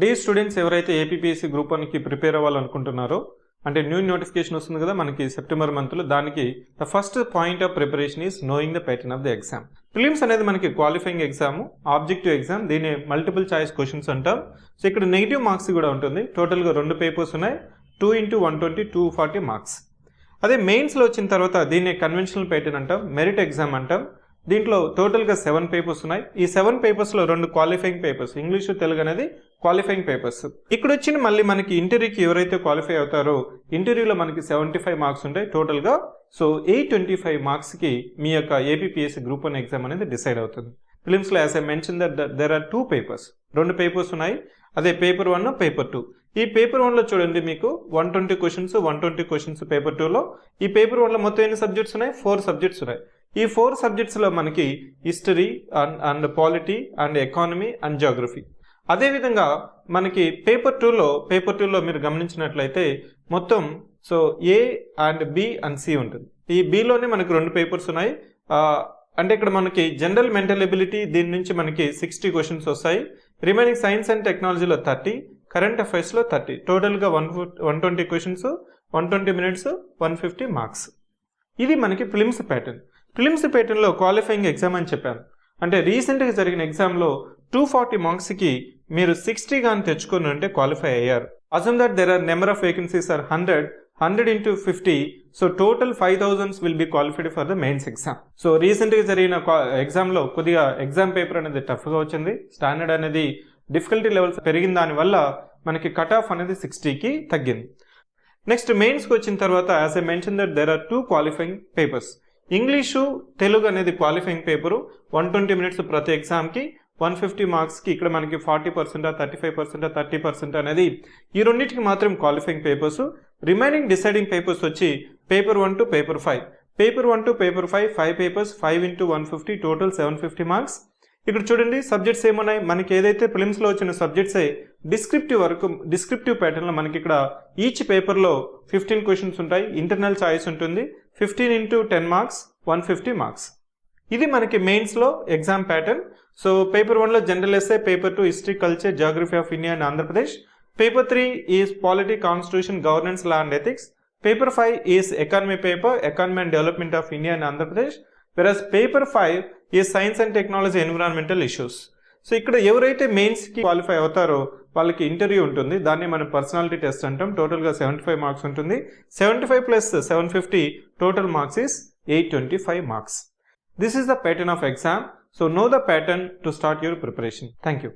Day students ఎవరైతే APPSC group 1కి prepare అవ్వాలనుకుంటున్నారో, అంటే న్యూ నోటిఫికేషన్ వస్తుంది కదా మనకి సెప్టెంబర్ మంత్లో, దానికి the first point of preparation is knowing the pattern of the exam. Prelims అనేది మనకి క్వాలిఫైయింగ్ ఎగ్జామ్, ఆబ్జెక్టివ్ ఎగ్జామ్, దీన్ని మల్టిపుల్ చాయిస్ క్వశ్చన్స్ అంటాం. సో ఇక్కడ నెగిటివ్ మార్క్స్ కూడా ఉంటుంది. టోటల్గా 2 పేపర్స్ ఉన్నాయి, 2 into 120 240 మార్క్స్. అదే మెయిన్స్లో వచ్చిన తర్వాత దీన్ని కన్వెన్షనల్ ప్యాటర్న్ అంటాం, మెరిట్ ఎగ్జామ్ అంటాం. దీంట్లో టోటల్గా 7 పేపర్స్ ఉన్నాయి. ఈ 7 పేపర్స్లో 2 క్వాలిఫైయింగ్ పేపర్స్, ఇంగ్లీషు తెలుగు అనేది క్వాలిఫైయింగ్ పేపర్స్. ఇక్కడ వచ్చిన మళ్ళీ మనకి ఇంటర్వ్యూకి ఎవరైతే క్వాలిఫై అవుతారో ఇంటర్వ్యూలో మనకి 75 మార్క్స్ ఉంటాయి టోటల్గా. సో 825 మార్క్స్కి మీ యొక్క ఏపీపీఎస్సీ గ్రూప్ 1 ఎగ్జామ్ అనేది డిసైడ్ అవుతుంది. ఫిలిమ్స్లో as I mention that there are 2 papers, 2 papers ఉన్నాయి. అదే పేపర్ 1, పేపర్ 2. ఈ పేపర్ 1లో చూడండి మీకు 120 క్వశ్చన్స్, 120 క్వశ్చన్స్ పేపర్ 2లో. ఈ పేపర్ 1లో మొత్తం ఎన్ని సబ్జెక్ట్స్ ఉన్నాయి? 4 సబ్జెక్ట్స్ ఉన్నాయి. ఈ 4 సబ్జెక్ట్స్లో మనకి history and polity and economy and geography. అదేవిధంగా మనకి పేపర్ 2లో మీరు గమనించినట్లయితే మొత్తం so A and B and C ఉంటుంది. ఈ బిలోనే మనకి 2 పేపర్స్ ఉన్నాయి. అంటే ఇక్కడ మనకి జనరల్ మెంటల్ ఎబిలిటీ, దీని నుంచి మనకి 60 క్వశ్చన్స్ వస్తాయి. రిమైనింగ్ సైన్స్ అండ్ టెక్నాలజీలో 30, కరెంట్ అఫైర్స్లో 30. టోటల్గా 120 క్వశ్చన్స్, 120 minutes, 150 మార్క్స్. ఇది మనకి ఫిలిమ్స్ ప్యాటర్న్. ఫిలిమ్స్ ప్యాటర్న్లో క్వాలిఫైయింగ్ ఎగ్జామ్ అని చెప్పాను. అంటే రీసెంట్గా జరిగిన ఎగ్జామ్లో 240 మార్క్స్కి మీరు 60 కానీ తెచ్చుకొని అంటే క్వాలిఫై అయ్యారు. Assume that there are number of vacancies are 100 into 50. So total 5000 will be qualified for the mains exam. So రీసెంట్గా జరిగిన ఎగ్జామ్లో కొద్దిగా ఎగ్జామ్ పేపర్ అనేది టఫ్గా వచ్చింది. స్టాండర్డ్ అనేది డిఫికల్టీ లెవెల్స్ పెరిగిన దానివల్ల మనకి కట్ ఆఫ్ అనేది 60కి తగ్గింది. నెక్స్ట్ మెయిన్స్కి వచ్చిన తర్వాత as I mention that there are 2 qualifying papers. English Telugu అనేది క్వాలిఫైయింగ్ పేపరు, 120 minutes ప్రతి ఎగ్జామ్కి, 150 మార్క్స్కి. ఇక్కడ మనకి 40%, 35%, 30% అనేది ఈ రెండింటికి మాత్రం qualifying papers. Remaining deciding papers వచ్చి paper 1 to paper 5. Paper 1 to paper 5 papers, 5 into 150, total 750 marks. ఇక్కడ చూడండి సబ్జెక్ట్స్ ఏమున్నాయి మనకి, ఏదైతే ఫిలిమ్స్లో వచ్చిన సబ్జెక్ట్సే డిస్క్రిప్టివ్ ప్యాటర్న్లో మనకి ఇక్కడ ఈచ్ పేపర్లో 15 క్వశ్చన్స్ ఉంటాయి. ఇంటర్నల్ చాయిస్ ఉంటుంది, 15 into 10 మార్క్స్, 150 మార్క్స్. ఇది మనకి మెయిన్స్లో ఎగ్జామ్ ప్యాటర్న్. సో పేపర్ 1లో general essay, paper 2 history, culture, geography of India and Andhra Pradesh. Paper 3 is polity, constitution, governance, law and ethics. Paper 5 is economy paper, economy and development of India and Andhra Pradesh. Whereas paper 5 is science and technology, environmental issues. So ఇక్కడ ఎవరైతే మెయిన్స్కి qualify అవుతారో వాళ్ళకి interview ఉంటుంది. దాన్ని మనం personality test అంటాం. టోటల్గా 75 మార్క్స్ ఉంటుంది. 75 plus 750 total marks is 825 marks. This is the pattern of exam. So know the pattern to start your preparation. Thank you.